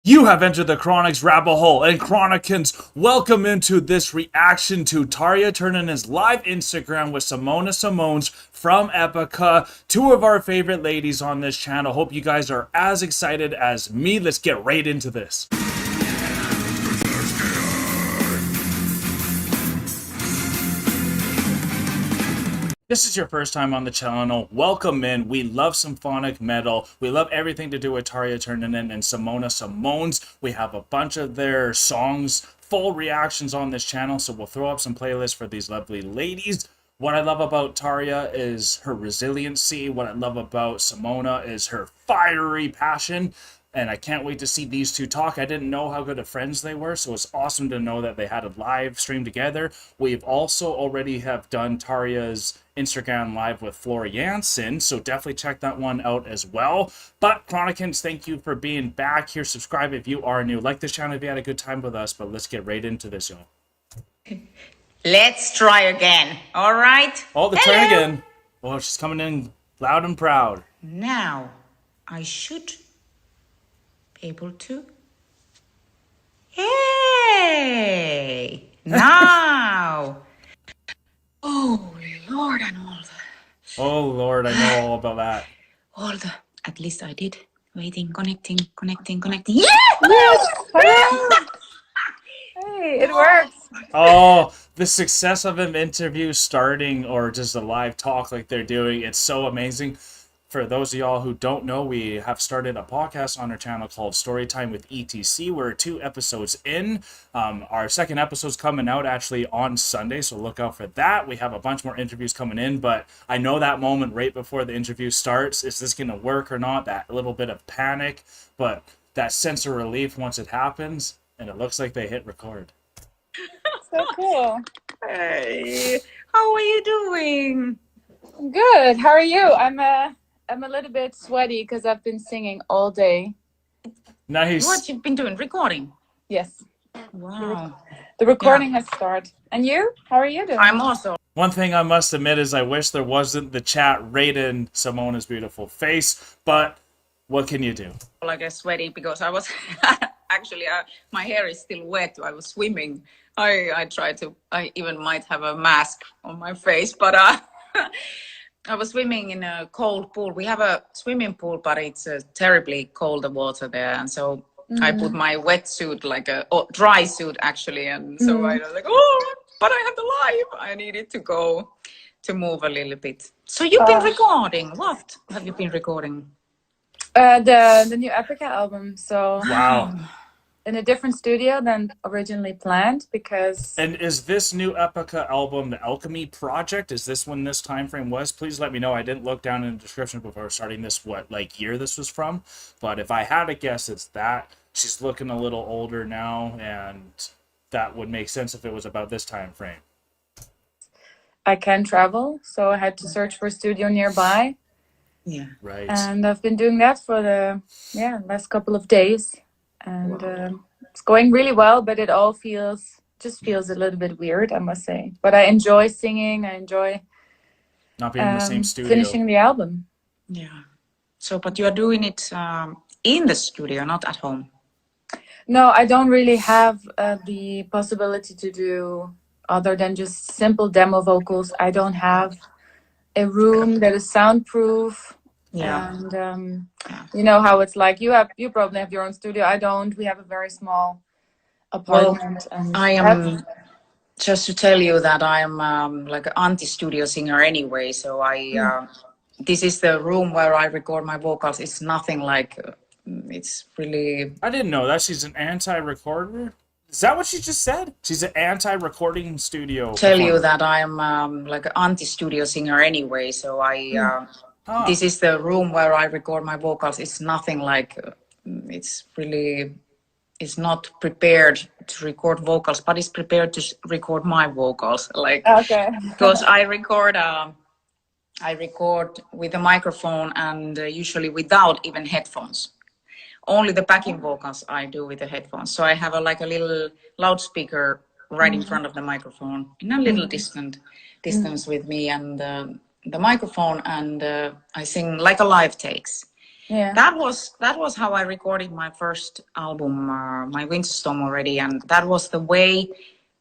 You have entered the Chronic's rabbit hole, and Chronicans, welcome into this reaction to Tarja turning his live Instagram with Simone's from Epica, two of our favorite ladies on this channel. Hope you guys are as excited as me. Let's get right into this. This is your first time on the channel, welcome in. We love symphonic metal. We love everything to do with Tarja Turunen and Simone's. We have a bunch of their songs, full reactions on this channel, so we'll throw up some playlists for these lovely ladies. What I love about Tarja is her resiliency. What I love about Simone is her fiery passion. And I can't wait to see these two talk. I didn't know how good of friends they were, so it's awesome to know that they had a live stream together. We've also already have done Tarja's Instagram live with Flora Jansen, so definitely check that one out as well. But Chronicans, thank you for being back here. Subscribe if you are new. Like this channel if you had a good time with us, but let's get right into this, y'all. Let's try again, all right? Oh, the turn again. Oh, she's coming in loud and proud. Now, I should be able to... Hey! Now! Oh, Lord, and all the... Oh, Lord, I know all about that. All the... At least I did. Waiting, connecting. Yeah! Hey, it works. Oh, the success of an interview starting or just a live talk like they're doing, it's so amazing. For those of y'all who don't know, we have started a podcast on our channel called Storytime with ETC. We're 2 episodes in. Our second episode's coming out actually on Sunday, so look out for that. We have a bunch more interviews coming in, but I know that moment right before the interview starts. Is this going to work or not? That little bit of panic, but that sense of relief once it happens, and it looks like they hit record. So cool. Hey, how are you doing? Good. How are you? I'm a little bit sweaty because I've been singing all day. Nice. What you've been doing? Recording? Yes. Wow. The recording has started. And you? How are you doing? I'm also... One thing I must admit is I wish there wasn't the chat right in Simone's beautiful face, but what can you do? like a sweaty because I was actually my hair is still wet. I was swimming. I tried to. I even might have a mask on my face, but I was swimming in a cold pool. We have a swimming pool, but it's terribly cold the water there, and so I put my wetsuit, like a dry suit actually, and so I was like, oh, but I have the live. I needed to go to move a little bit. So you've been recording. What have you been recording? The new Epica album. So Wow. in a different studio than originally planned because... And is this new Epica album the Alchemy Project? Is this when this time frame was? Please let me know. I didn't look down in the description before starting this, what, like, year this was from. But if I had to guess, it's that. She's looking a little older now, and that would make sense if it was about this time frame. I can travel, so I had to search for a studio nearby. Yeah. Right. And I've been doing that for the last couple of days. And it's going really well, but it all feels a little bit weird, I must say. But I enjoy singing. I enjoy Not being in the same studio. finishing the album. Yeah. So, but you are doing it in the studio, not at home. No, I don't really have the possibility to do other than just simple demo vocals. I don't have a room that is soundproof. Yeah. And you know how it's like. You probably have your own studio. I don't. We have a very small apartment. And I am just to tell you that I am like an anti-studio singer anyway. So this is the room where I record my vocals. It's nothing like. It's really. I didn't know that. She's an anti-recorder? Is that what she just said? She's an anti-recording studio. Tell you that I am like an anti-studio singer anyway. So this is the room where I record my vocals. It's nothing like. It's really. It's not prepared to record vocals, but it's prepared to record my vocals. Like, okay. Because I record with a microphone and usually without even headphones. Only the backing vocals I do with the headphones. So I have a little loudspeaker right in front of the microphone, in a little distance with me and the microphone, and I sing like a live takes. Yeah. That was how I recorded my first album, my Winter Storm already, and that was the way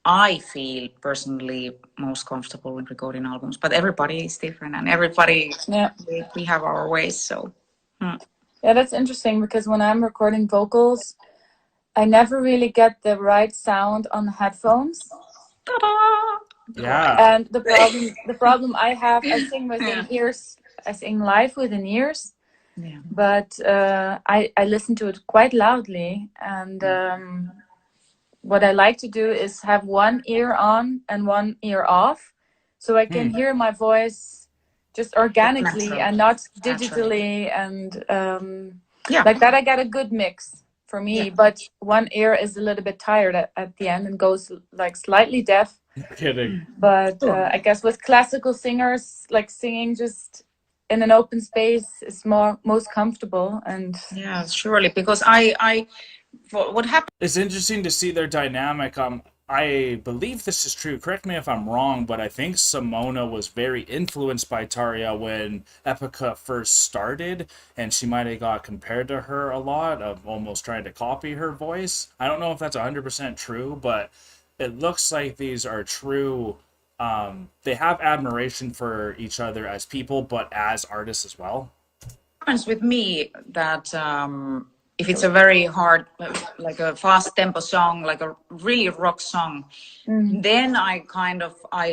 I feel personally most comfortable when recording albums. But everybody is different, and everybody Yeah. we have our ways. So Yeah, that's interesting because when I'm recording vocals, I never really get the right sound on the headphones. ta-da! Yeah. And the problem I have, I sing with Yeah. in-ears, I sing live with in-ears, Yeah. but I listen to it quite loudly. And what I like to do is have one ear on and one ear off, so I can hear my voice just organically Natural. and not Naturally. digitally. And Yeah. like that, I get a good mix for me. Yeah. But one ear is a little bit tired at the end and goes like slightly deaf. No kidding. But Sure. I guess with classical singers, like singing just in an open space is most comfortable. And Yeah, surely, because what happened It's interesting to see their dynamic. I believe this is true. Correct me if I'm wrong, but I think Simona was very influenced by Tarja when Epica first started, and she might have got compared to her a lot of almost trying to copy her voice. I don't know if that's 100% true, but it looks like these are true. They have admiration for each other as people, but as artists as well. happens with me that if it's a very hard, like a fast tempo song, like a really rock song, then I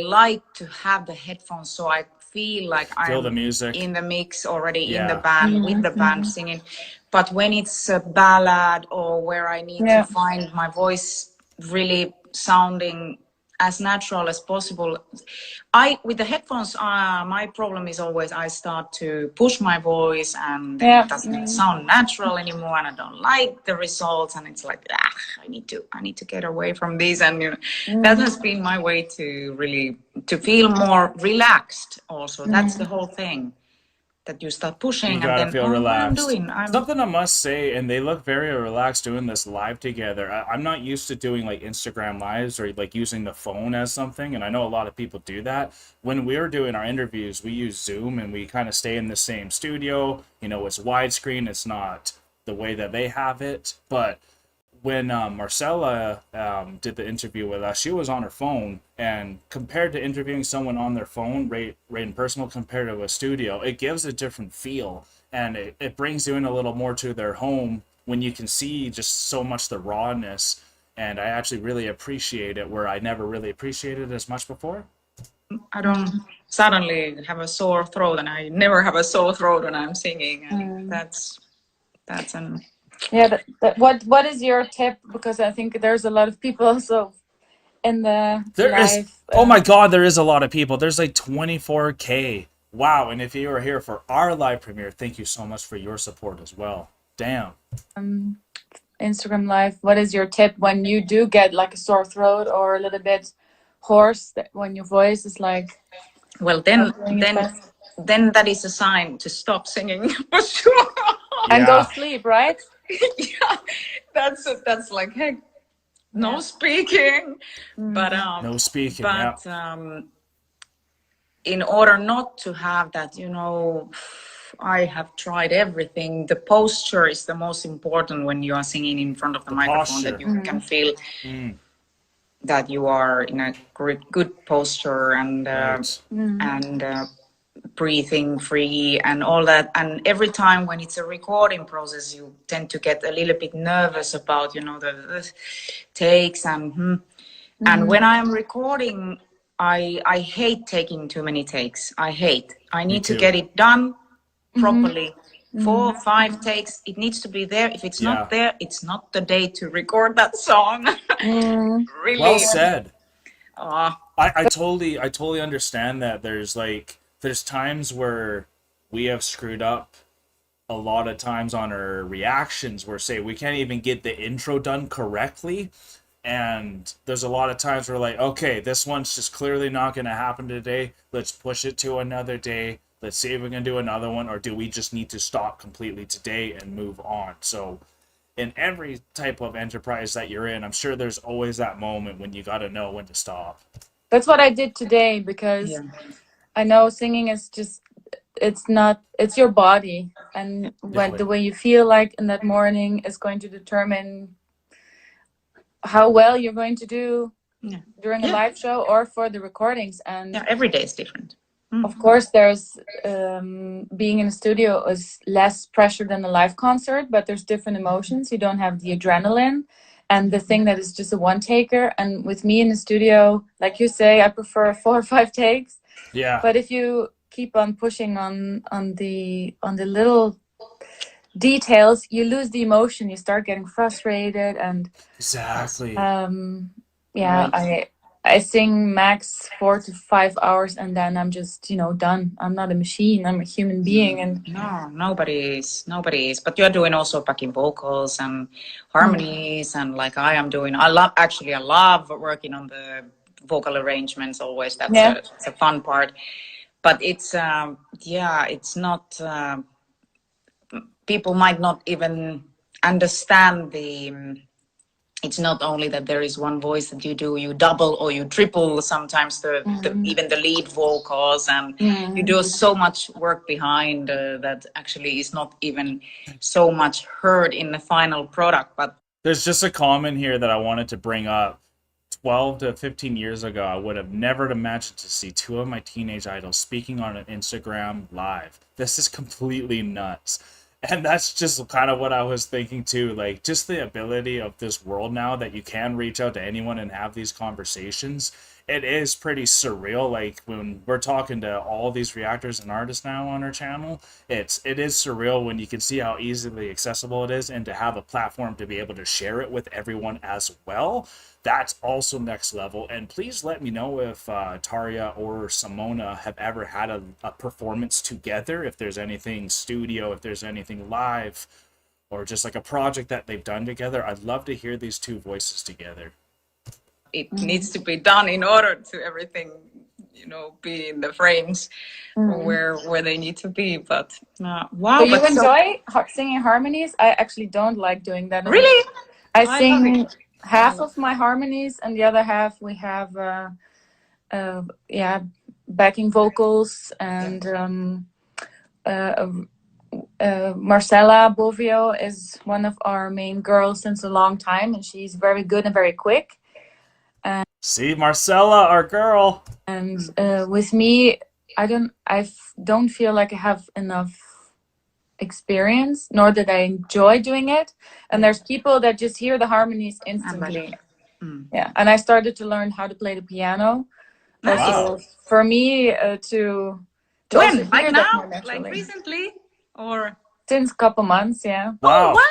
like to have the headphones so I feel like Feel the I'm music. in the mix already, in the Yeah. band, with the band singing. But when it's a ballad or where I need to find my voice really sounding as natural as possible, with the headphones, my problem is always I start to push my voice and it doesn't sound natural anymore, and I don't like the results, and it's like I need to get away from this. And that has been my way to really to feel more relaxed. Also, that's the whole thing. That you start pushing You and gotta then feel what I'm relaxed. doing. Something I must say, and they look very relaxed doing this live together. I'm not used to doing like Instagram lives or like using the phone as something, and I know a lot of people do that. When we're doing our interviews, we use Zoom and we kind of stay in the same studio. You know, it's widescreen, it's not the way that they have it. But when Marcella did the interview with us, she was on her phone, and compared to interviewing someone on their phone, right in personal, compared to a studio, it gives a different feel, and it brings you in a little more to their home when you can see just so much the rawness, and I actually really appreciate it, where I never really appreciated it as much before. I don't suddenly have a sore throat, and I never have a sore throat when I'm singing, and that's an yeah, what is your tip? Because I think there's a lot of people also in the There live. is, oh my god, there is a lot of people. There's like 24K. Wow, and if you were here for our live premiere, thank you so much for your support as well. Damn. Instagram live. What is your tip when you do get like a sore throat or a little bit hoarse, when your voice is like well, not doing its best? then that is a sign to stop singing for sure. And go Yeah. sleep, right? Yeah, that's like, hey, no speaking, but No speaking, but yeah. in order not to have that, I have tried everything. The posture is the most important when you are singing in front of the microphone, posture. that you can feel that you are in a good posture, and Right. and breathing free and all that. And every time when it's a recording process, you tend to get a little bit nervous about the takes and when I'm recording, I hate taking too many takes. I need to too. get it done properly. 4 or 5 takes, it needs to be there. If it's Yeah. not there, it's not the day to record that song. Really. Well said. Uh, I totally understand that. There's times where we have screwed up a lot of times on our reactions, where say we can't even get the intro done correctly, and there's a lot of times where like, okay, this one's just clearly not going to happen today, let's push it to another day, let's see if we can do another one, or do we just need to stop completely today and move on? So in every type of enterprise that you're in, I'm sure there's always that moment when you got to know when to stop. That's what I did today, because yeah. I know singing is just it's your body, and when the way you feel like in that morning is going to determine how well you're going to do during a live show or for the recordings. And every day is different. Of course, there's being in a studio is less pressure than a live concert, but there's different emotions. You don't have the adrenaline and the thing that is just a one taker. And with me in the studio, like you say, I prefer 4 or 5 takes. Yeah. But if you keep on pushing on the little details, you lose the emotion. You start getting frustrated, and exactly. I sing max 4 to 5 hours, and then I'm just done. I'm not a machine. I'm a human being, and no, nobody is. But you're doing also backing vocals and harmonies, and like I am doing. I love working on the vocal arrangements. Always, that's a fun part. But it's it's not. People might not even understand it's not only that there is one voice that you double or you triple sometimes even the lead vocals, and you do so much work behind that actually is not even so much heard in the final product. But there's just a comment here that I wanted to bring up. 12 to 15 years ago, I would have never imagined to see 2 of my teenage idols speaking on an Instagram live. This is completely nuts. And that's just kind of what I was thinking too, like just the ability of this world now that you can reach out to anyone and have these conversations. It is pretty surreal. Like when we're talking to all these reactors and artists now on our channel, it is surreal when you can see how easily accessible it is, and to have a platform to be able to share it with everyone as well. That's also next level. And please let me know if Tarja or Simone have ever had a performance together, if there's anything studio, if there's anything live, or just like a project that they've done together. I'd love to hear these 2 voices together. It needs to be done in order to everything, be in the frames where they need to be. But wow! So you enjoy singing harmonies? I actually don't like doing that. Really? I sing half of my harmonies, and the other half we have backing vocals, and Marcella Bovio is one of our main girls since a long time, and she's very good and very quick. See, Marcella, our girl. And with me, I don't feel like I have enough experience, nor that I enjoy doing it. And there's people that just hear the harmonies instantly. Yeah, and I started to learn how to play the piano. Wow. Also, for me to when like now, like recently, or since a couple months, yeah. Wow. Oh, wow.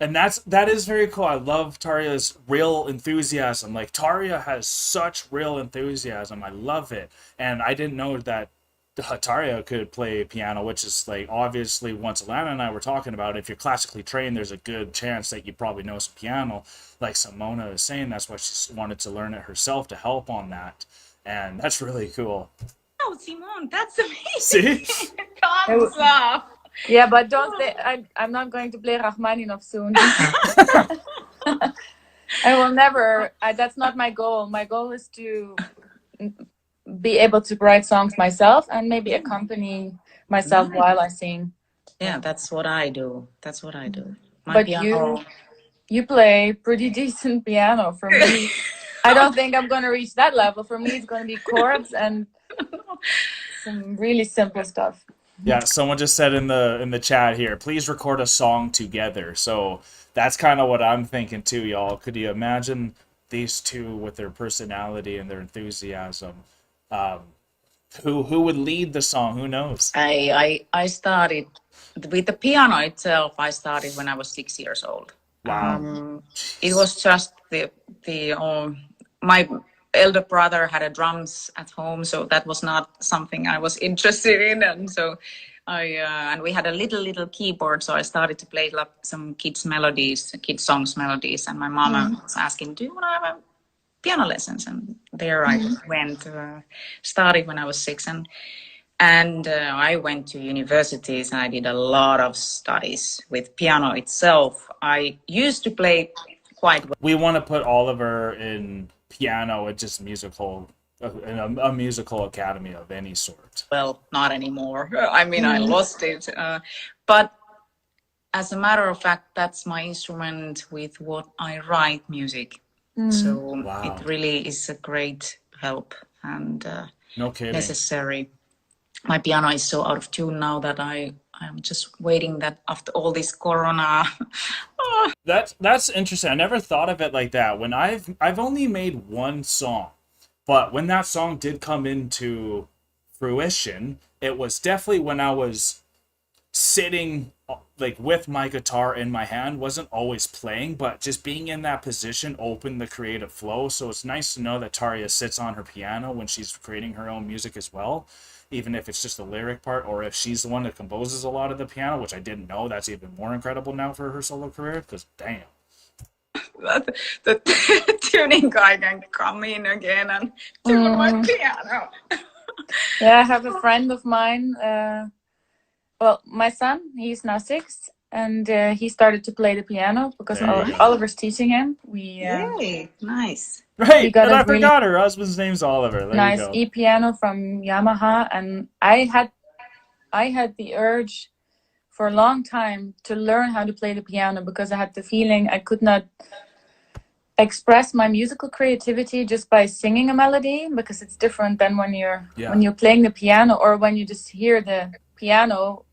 And that is very cool. I love Tarja's real enthusiasm. Like Tarja has such real enthusiasm. I love it. And I didn't know that Tarja could play piano, which is like obviously once Alanna and I were talking about, if you're classically trained, there's a good chance that you probably know some piano. Like Simone is saying, that's why she wanted to learn it herself to help on that. And that's really cool. Oh, Simone, that's amazing. See? Thumbs up. Yeah, but don't say I'm not going to play Rachmaninoff soon. I will never. That's not my goal. My goal is to be able to write songs myself and maybe accompany myself while I sing. Yeah, that's what I do. But piano. You play pretty decent piano. For me, I don't think I'm going to reach that level. For me, it's going to be chords and some really simple stuff. Yeah, someone just said in the chat here, please record a song together. So that's kind of what I'm thinking too, y'all. Could you imagine these 2 with their personality and their enthusiasm? Who would lead the song? Who knows? I started with the piano itself. I started when I was 6 years old. Wow. It was just my elder brother had a drums at home, so that was not something I was interested in, and so and we had a little keyboard, so I started to play like some kids songs melodies, and my mama was asking, do you want to have a piano lessons? And there I went, started when I was 6, and I went to universities, and I did a lot of studies with piano itself. I used to play quite well. We want to put Oliver in piano, it's just musical a musical academy of any sort. Well, not anymore. I mean, I lost it. But as a matter of fact, that's my instrument with what I write music. So Wow. it really is a great help and No kidding. necessary. My piano is so out of tune now that I'm just waiting that after all this corona. That's interesting. I never thought of it like that. When I've only made one song, but when that song did come into fruition, it was definitely when I was sitting like with my guitar in my hand, wasn't always playing, but just being in that position opened the creative flow. So it's nice to know that Tarja sits on her piano when she's creating her own music as well, even if it's just the lyric part, or if she's the one that composes a lot of the piano, which I didn't know. That's even more incredible now for her solo career, because damn. The tuning guy can come in again and tune my piano. Yeah, I have a friend of mine. Well, my son, he's now 6, and he started to play the piano because Oliver's teaching him. Yay, nice. Right, got and a I really forgot her husband's name's Oliver. There nice you go. e-piano from Yamaha, and I had the urge for a long time to learn how to play the piano because I had the feeling I could not express my musical creativity just by singing a melody, because it's different than when you're playing the piano, or when you just hear the piano.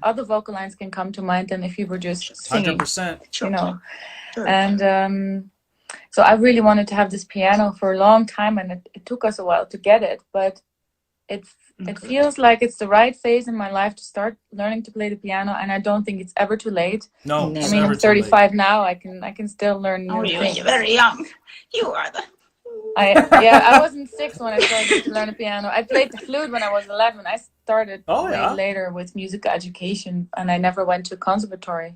Other vocal lines can come to mind than if you were just singing. 100%. You know. Sure. And so I really wanted to have this piano for a long time, and it took us a while to get it, but it feels like it's the right phase in my life to start learning to play the piano, and I don't think it's ever too late. No, I mean, I'm 35 now. I can still learn new things. You're very young. You are the... I wasn't 6 when I started to learn the piano. I played the flute when I was 11. I started way later with music education, and I never went to conservatory.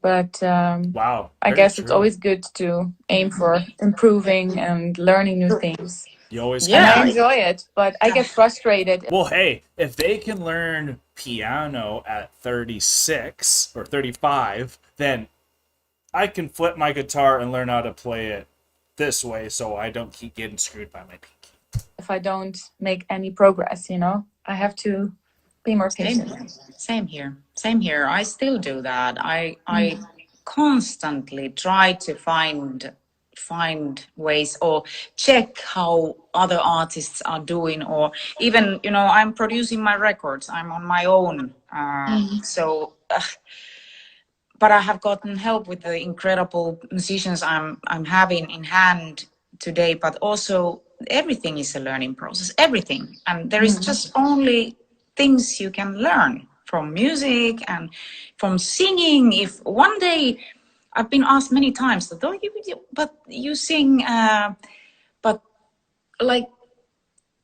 But wow, I guess it's always good to aim for improving and learning new things. You always And I enjoy it, but I get frustrated. Well, hey, if they can learn piano at 36 or 35, then I can flip my guitar and learn how to play it this way, so I don't keep getting screwed by my pinky. If I don't make any progress, I have to be more patient. Same here. I still do that. I constantly try to find ways, or check how other artists are doing, or even I'm producing my records. I'm on my own, so. But I have gotten help with the incredible musicians I'm having in hand today. But also, everything is a learning process. Everything, and there is just only things you can learn from music and from singing. If one day, I've been asked many times that, but you sing, but like,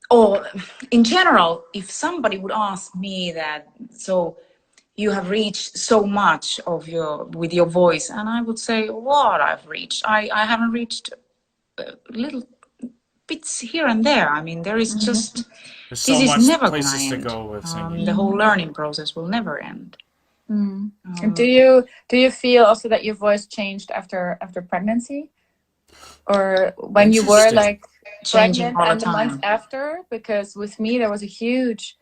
or in general, if somebody would ask me that, so. You have reached so much with your voice, and I would say, what I've reached, I haven't reached little bits here and there. I mean, there is just There's this so is much never places gonna end. To go with singing. The whole learning process will never end. And do you feel also that your voice changed after pregnancy, or when you were like pregnant and the months after? Because with me there was a huge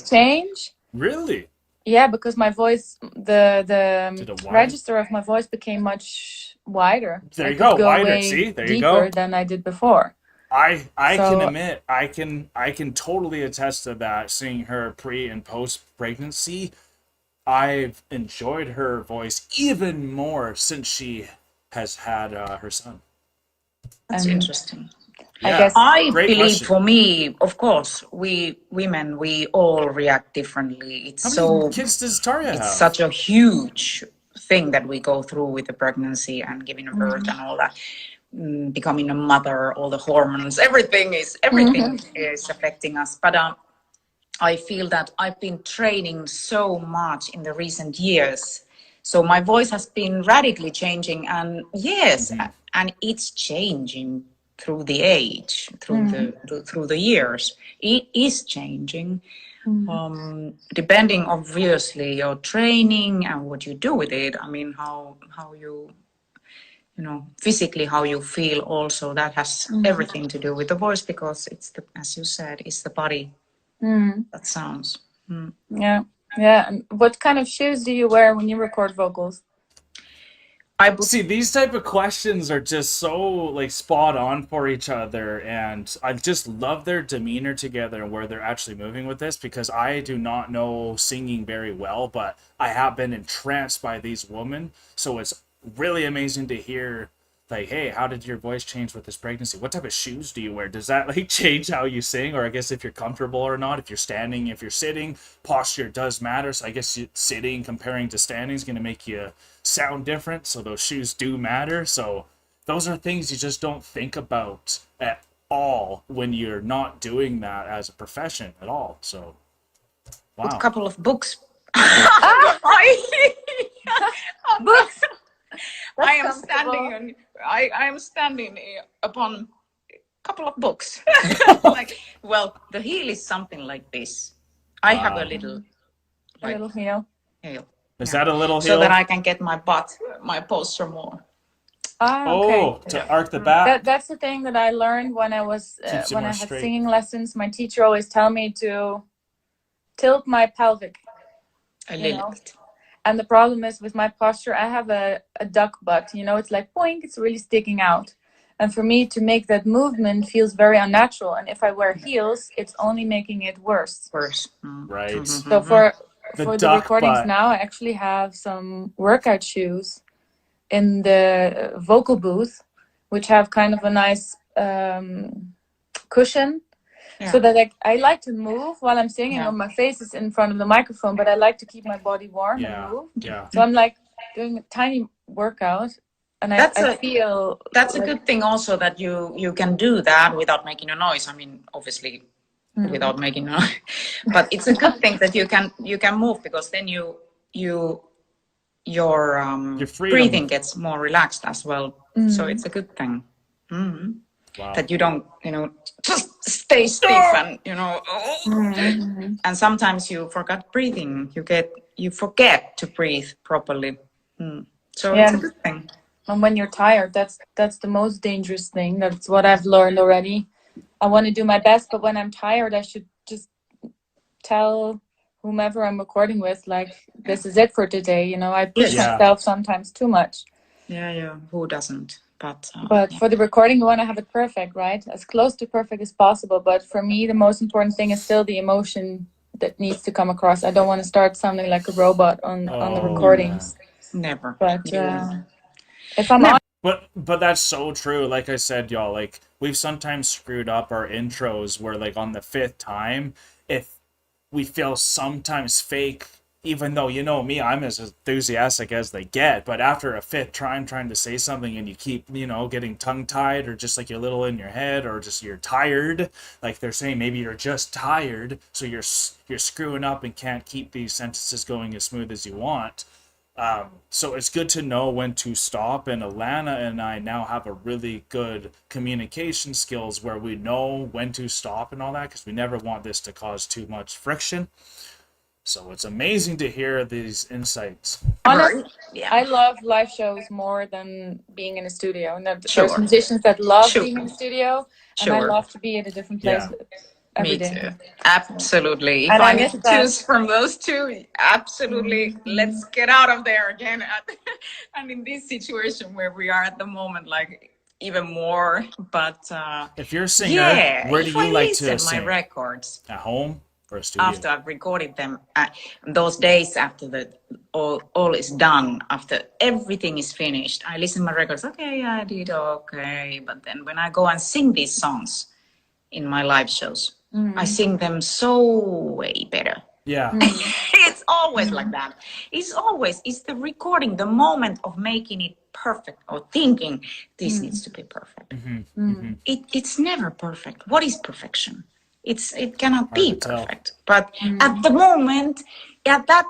change. Really? Yeah, because my voice, the register of my voice became much wider. There you go, wider. See, there you go. Deeper than I did before. I can admit, I can totally attest to that. Seeing her pre and post pregnancy, I've enjoyed her voice even more since she has had her son. That's interesting. Yeah, I believe for me, of course, we women, we all react differently. How many kids does Tarja have? It's such a huge thing that we go through with the pregnancy and giving a birth and all that, becoming a mother, all the hormones, everything is affecting us. But I feel that I've been training so much in the recent years, so my voice has been radically changing, and and it's changing. Through the age, through the years, it is changing. Depending, obviously, your training and what you do with it. I mean, how you physically how you feel also. That has everything to do with the voice, because it's as you said, it's the body that sounds. Yeah. And what kind of shoes do you wear when you record vocals? See, these type of questions are just so like spot on for each other, and I just love their demeanor together and where they're actually moving with this, because I do not know singing very well, but I have been entranced by these women, so it's really amazing to hear like, hey, how did your voice change with this pregnancy? What type of shoes do you wear? Does that like change how you sing? Or I guess if you're comfortable or not, if you're standing, if you're sitting, posture does matter. So I guess sitting comparing to standing is going to make you sound different. So those shoes do matter. So those are things you just don't think about at all when you're not doing that as a profession at all. So, wow. A couple of books. Books. I am standing upon a couple of books. The heel is something like this. I have a little heel. Is that a little heel? So that I can get my posture more. Okay. To arc the back. That's the thing that I learned when I was when I had straight. singing lessons. My teacher always tell me to tilt my pelvic A little bit. And the problem is with my posture, I have a duck butt, it's like boink, it's really sticking out. And for me to make that movement feels very unnatural. And if I wear heels, it's only making it worse. Right. So for the recordings butt. now, I actually have some workout shoes in the vocal booth, which have kind of a nice cushion. Yeah. So that I like to move while I'm singing, or my face is in front of the microphone, but I like to keep my body warm and move. Yeah. So I'm like doing a tiny workout, and I feel that's a good thing also, that you can do that without making a noise. I mean, obviously without making a noise, but it's a good thing that you can move, because then your breathing gets more relaxed as well. So it's a good thing. Wow. That you don't, just stay stiff and, and sometimes you forget breathing. You forget to breathe properly. So it's a good thing. And when you're tired, that's the most dangerous thing. That's what I've learned already. I want to do my best, but when I'm tired, I should just tell whomever I'm recording with, like, this is it for today. I push myself sometimes too much. Yeah. Who doesn't? But for the recording, you want to have it perfect, right? As close to perfect as possible. But for me, the most important thing is still the emotion that needs to come across. I don't want to start sounding like a robot on the recordings. Never. But if I'm on... But that's so true. Like I said, y'all, like, we've sometimes screwed up our intros where, like, on the 5th time, if we feel sometimes fake, even though, me, I'm as enthusiastic as they get, but after a 5th trying to say something and you keep, getting tongue-tied, or just like you're a little in your head, or just you're tired, like they're saying, maybe you're just tired, so you're screwing up and can't keep these sentences going as smooth as you want. So it's good to know when to stop, and Alanna and I now have a really good communication skills where we know when to stop and all that, because we never want this to cause too much friction. So it's amazing to hear these insights. Honestly, I love live shows more than being in a studio. And there's musicians that love being in the studio, and I love to be at a different place every day. Me too. Absolutely. If I need to choose from those two, absolutely. Let's get out of there again. And in this situation where we are at the moment, like, even more. But if you're a singer, where do you like to sing? My records at home? After I've recorded them, those days after all is done, after everything is finished, I listen to my records. Okay, I did okay. But then when I go and sing these songs in my live shows, I sing them so way better. Yeah. It's always like that. It's the recording, the moment of making it perfect, or thinking this needs to be perfect. It's never perfect. What is perfection? It cannot be perfect, but at the moment, at that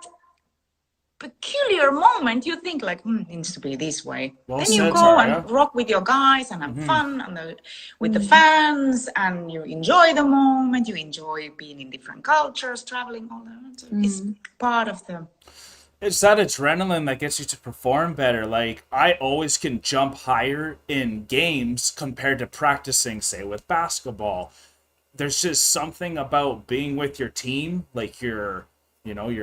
peculiar moment, you think like, it needs to be this way. Then you go and rock with your guys and have fun with the fans, and you enjoy the moment. You enjoy being in different cultures, traveling, all that. It's part of the It's that adrenaline that gets you to perform better. Like, I always can jump higher in games compared to practicing, say, with basketball. There's just something about being with your team, like your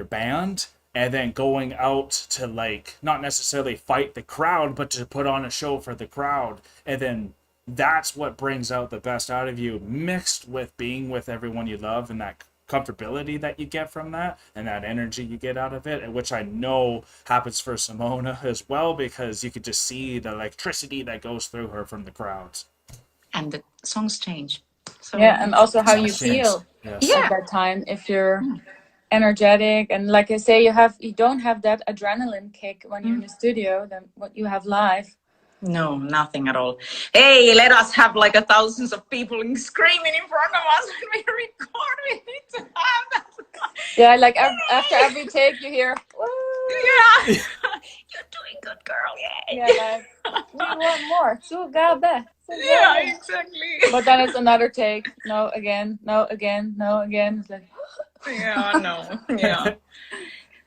band, and then going out to, like, not necessarily fight the crowd, but to put on a show for the crowd. And then that's what brings out the best out of you, mixed with being with everyone you love and that comfortability that you get from that and that energy you get out of it, and which I know happens for Simona as well, because you could just see the electricity that goes through her from the crowds. And the songs change. So Yeah, and also how you Songs feel change. Yes. at that time. If you're energetic, and like I say, you don't have that adrenaline kick when you're in the studio than what you have live. No, nothing at all. Hey, let us have like thousands of people screaming in front of us when we record. We need to have that. Yeah, like after every take you hear, woo! Yeah. You're doing good, girl. Yeah. Yeah, like, we want more. Yeah, exactly. But then it's another take. No, again, no, again, no, again. It's like, Yeah, no. Yeah.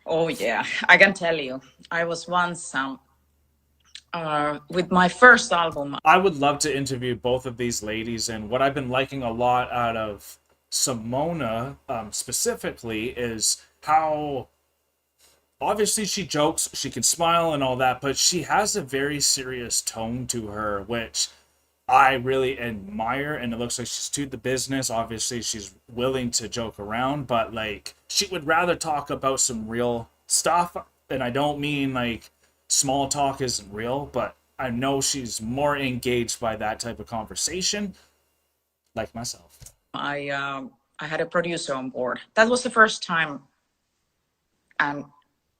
Oh, yeah. I can tell you, I was once with my first album. I would love to interview both of these ladies, and what I've been liking a lot out of Simona specifically is how obviously she jokes, she can smile and all that, but she has a very serious tone to her, which I really admire, and it looks like she's to the business. Obviously, she's willing to joke around, but like she would rather talk about some real stuff, and I don't mean like small talk isn't real, but I know she's more engaged by that type of conversation, like myself. I had a producer on board. That was the first time, and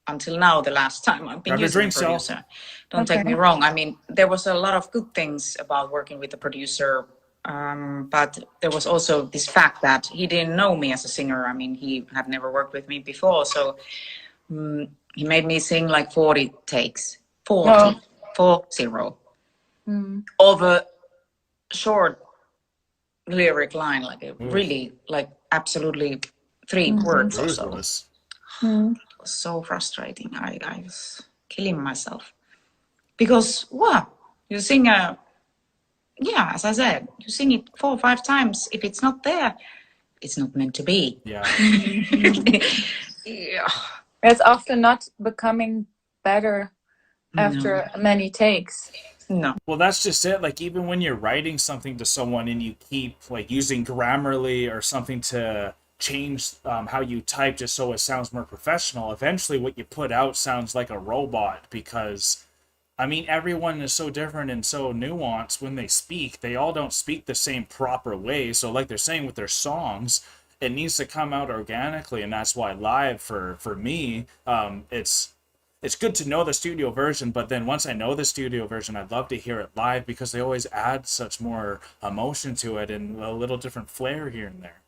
until now, the last time I've been using a producer. Don't take me wrong. I mean, there was a lot of good things about working with a producer, but there was also this fact that he didn't know me as a singer. I mean, he had never worked with me before, so he made me sing like 40 takes, 40 of a short lyric line, like a really, like absolutely 3 words or so. It was so frustrating. I was killing myself because you sing as I said, you sing it 4 or 5 times. If it's not there, it's not meant to be. Yeah. Yeah. it's often not becoming better after many takes. No. Well, that's just it. Like, even when you're writing something to someone and you keep like using Grammarly or something to change how you type just so it sounds more professional, eventually what you put out sounds like a robot, because I mean, everyone is so different and so nuanced when they speak. They all don't speak the same proper way. So like they're saying with their songs, it needs to come out organically, and that's why live for me, it's good to know the studio version, but then once I know the studio version, I'd love to hear it live, because they always add such more emotion to it and a little different flair here and there.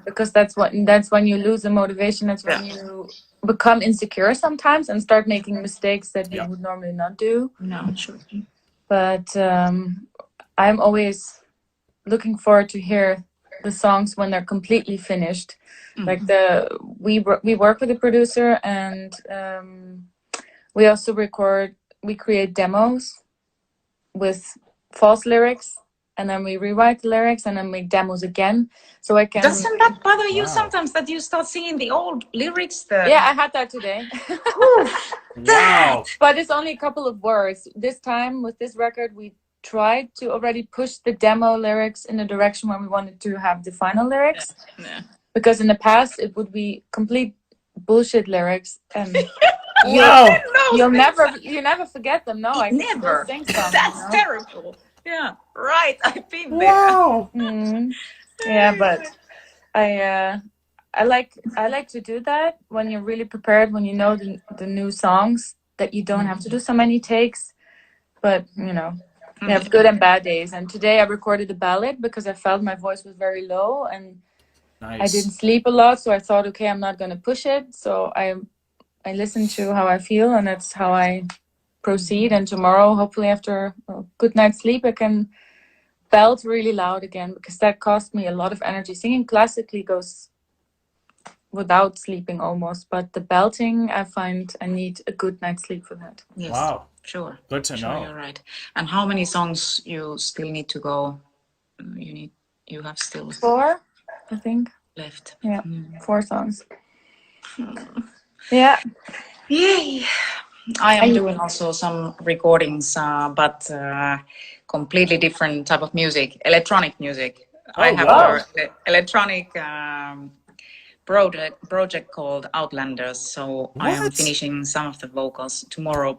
Because that's when you lose the motivation. That's when you become insecure sometimes and start making mistakes that you would normally not do. No, sure. But I'm always looking forward to hear the songs when they're completely finished. Like we work with a producer, and we also we create demos with false lyrics, and then we rewrite the lyrics and then make demos again. So I can. Doesn't that bother you sometimes that you start singing the old lyrics? Yeah, I had that today. Wow. But it's only a couple of words. This time with this record, we tried to already push the demo lyrics in the direction when we wanted to have the final lyrics. Yeah. Because in the past it would be complete bullshit lyrics, and you never forget them. No, I never. Sing some, That's terrible. Yeah, right. I've been there. Wow. Yeah, but I like to do that when you're really prepared, when you know the new songs, that you don't have to do so many takes. But you know, you have good and bad days. And today I recorded a ballad because I felt my voice was very low, and I didn't sleep a lot, so I thought, okay, I'm not going to push it. So I listened to how I feel, and that's how I proceed. And tomorrow, hopefully after a good night's sleep, I can belt really loud again, because that cost me a lot of energy. Singing classically goes without sleeping almost. But the belting, I find I need a good night's sleep for that. Yes. Wow. Sure. Good to Sure, know. you're right. And how many songs you still need to go? You have still 4, I think. left. Yeah, 4 songs. Yeah. Yay! I am doing also some recordings, but completely different type of music, electronic music. I have wow. an electronic project called Outlanders, so I am What? finishing some of the vocals tomorrow.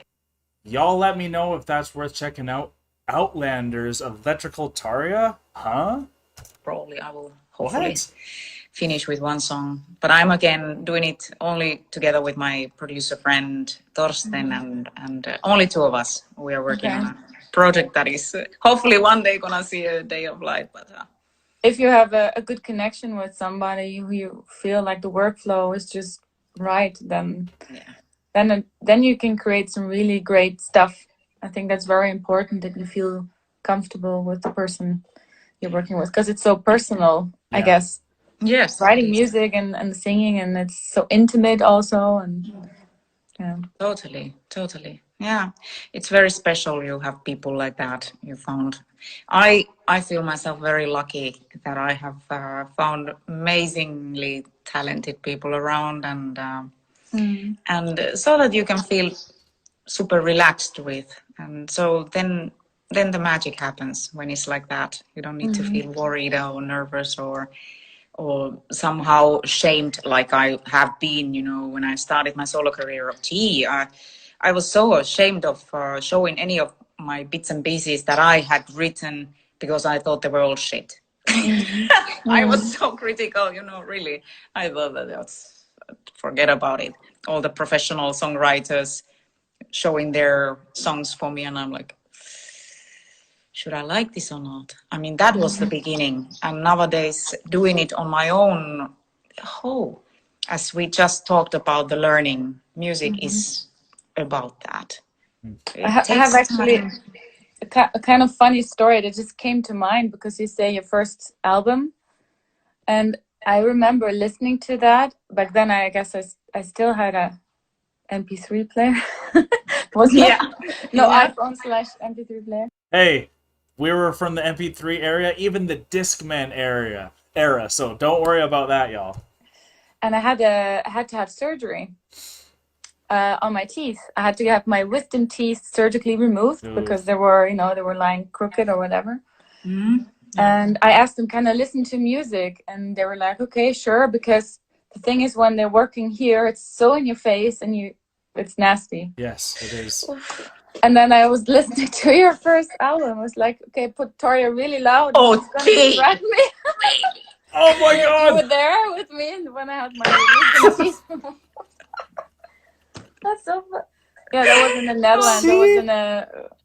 Y'all let me know if that's worth checking out. Outlanders, Electrical Tarja? Huh? Probably I will hopefully What? finish with one song, but I'm again doing it only together with my producer friend Torsten, and only 2 of us. We are working on a project that is hopefully one day gonna see a day of light. But if you have a good connection with somebody who you feel like the workflow is just right, then you can create some really great stuff. I think that's very important, that you feel comfortable with the person you're working with, because it's so personal, I guess. Yes, writing music and singing, and it's so intimate also, and totally. Yeah, it's very special. You have people like that you found. I feel myself very lucky that I have found amazingly talented people around, and so that you can feel super relaxed with, and so then the magic happens when it's like that. You don't need to feel worried or nervous or somehow shamed like I have been, when I started my solo career of tea. I was so ashamed of showing any of my bits and pieces that I had written because I thought they were all shit. I was so critical, really. I thought that forget about it. All the professional songwriters showing their songs for me, and I'm like, should I like this or not? I mean, that was the beginning. And nowadays, doing it on my own, as we just talked about the learning, music is about that. I have actually a kind of funny story that just came to mind, because you say your first album, and I remember listening to that. Back then, I guess I still had a MP3 player. iPhone / MP3 player. Hey, we were from the MP3 area, even the Discman era. So don't worry about that, y'all. And I had to have surgery on my teeth. I had to have my wisdom teeth surgically removed because they were lying crooked or whatever. And I asked them, can I listen to music? And they were like, okay, sure. Because the thing is, when they're working here, it's so in your face and it's nasty. Yes, it is. And then I was listening to your first album. I was like, okay, put Tarja really loud. Oh, it's going to distract me. Oh my God! You were there with me when I had my wisdom teeth. That's so fun. Yeah, that was in the Netherlands. I was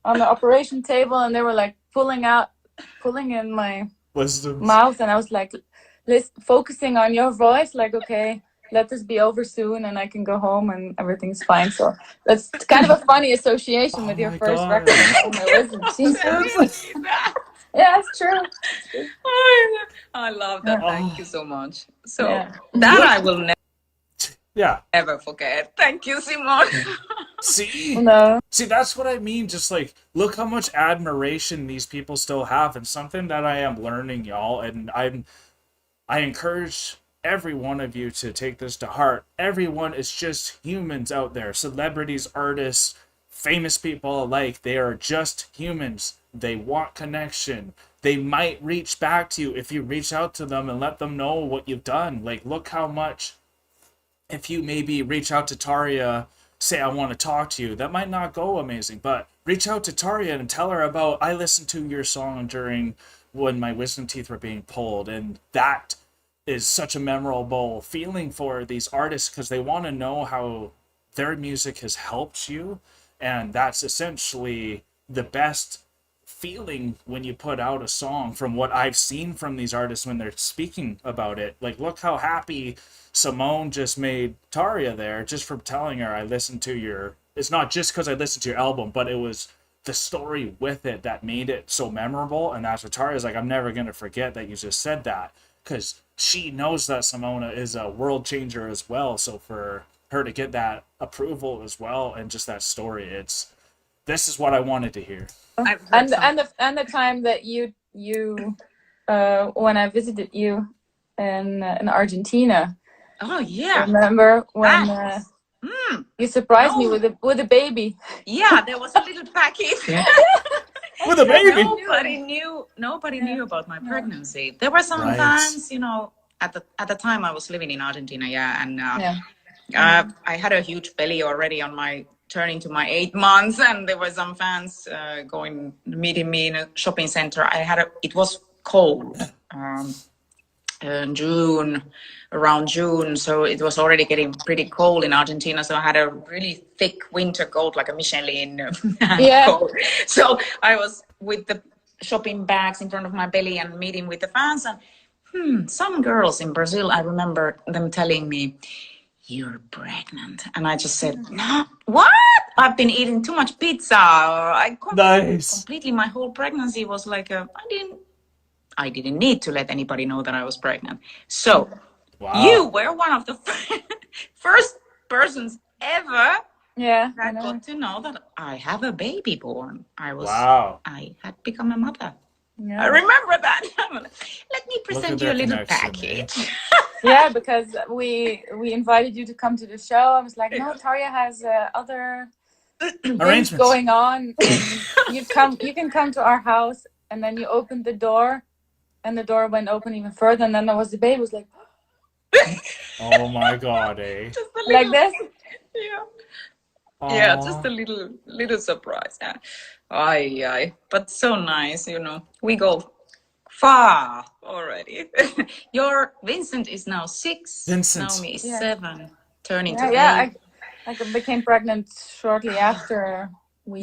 on the operation table, and they were like pulling in my mouth, and I was like focusing on your voice, like, okay, let this be over soon and I can go home and everything's fine. So that's kind of a funny association with your first record. Yeah, it's true. I love that. Thank you so much. So that I will never forget. Thank you, Simone. See, that's what I mean. Just like, look how much admiration these people still have, and something that I am learning, y'all. And I encourage every one of you to take this to heart. Everyone is just humans out there. Celebrities, artists, famous people alike. They are just humans. They want connection. They might reach back to you if you reach out to them and let them know what you've done. Like, look how much. If you maybe reach out to Tarja, say, I want to talk to you, that might not go amazing, but reach out to Tarja and tell her about, I listened to your song during when my wisdom teeth were being pulled, and that is such a memorable feeling for these artists, because they want to know how their music has helped you, and that's essentially the best feeling when you put out a song, from what I've seen from these artists when they're speaking about it. Like, look how happy Simone just made Tarja there, just from telling her, I listened to your, it's not just because I listened to your album, but it was the story with it that made it so memorable. And that's what Tarja's like, I'm never going to forget that you just said that. because she knows that Simona is a world changer as well. So for her to get that approval as well, and just that story, this is what I wanted to hear. I've heard And some. the time that you when I visited you in Argentina. Oh yeah, Remember when that. you surprised me No. with a baby? Yeah, there was a little packet. With a baby. Nobody knew about my pregnancy. There were some Right. fans, at the time I was living in Argentina, and I had a huge belly already on my turning to my 8 months, and there were some fans meeting me in a shopping center. It was cold, around June, so it was already getting pretty cold in Argentina. So I had a really thick winter coat, like a Michelin coat. So I was with the shopping bags in front of my belly and meeting with the fans, and some girls in Brazil, I remember them telling me, "You're pregnant," and I just said, "No, what? I've been eating too much pizza." Completely, my whole pregnancy was like I didn't need to let anybody know that I was pregnant. So you were one of the first persons ever that got to know that I have a baby born. I had become a mother. Yeah. I remember that. Let me present you a little package. Yeah, because we invited you to come to the show. I was like, no, Tarja has other things going on. And you can come to our house. And then you opened the door, and the door went open even further. And then there was the baby. It was like, oh my God, eh? Like this? Yeah. Aww. Yeah, just a little surprise. Yeah. Aye. But so nice, We go far already. Your Vincent is now 6. Naomi is 7, turning to 8. Yeah, I became pregnant shortly after we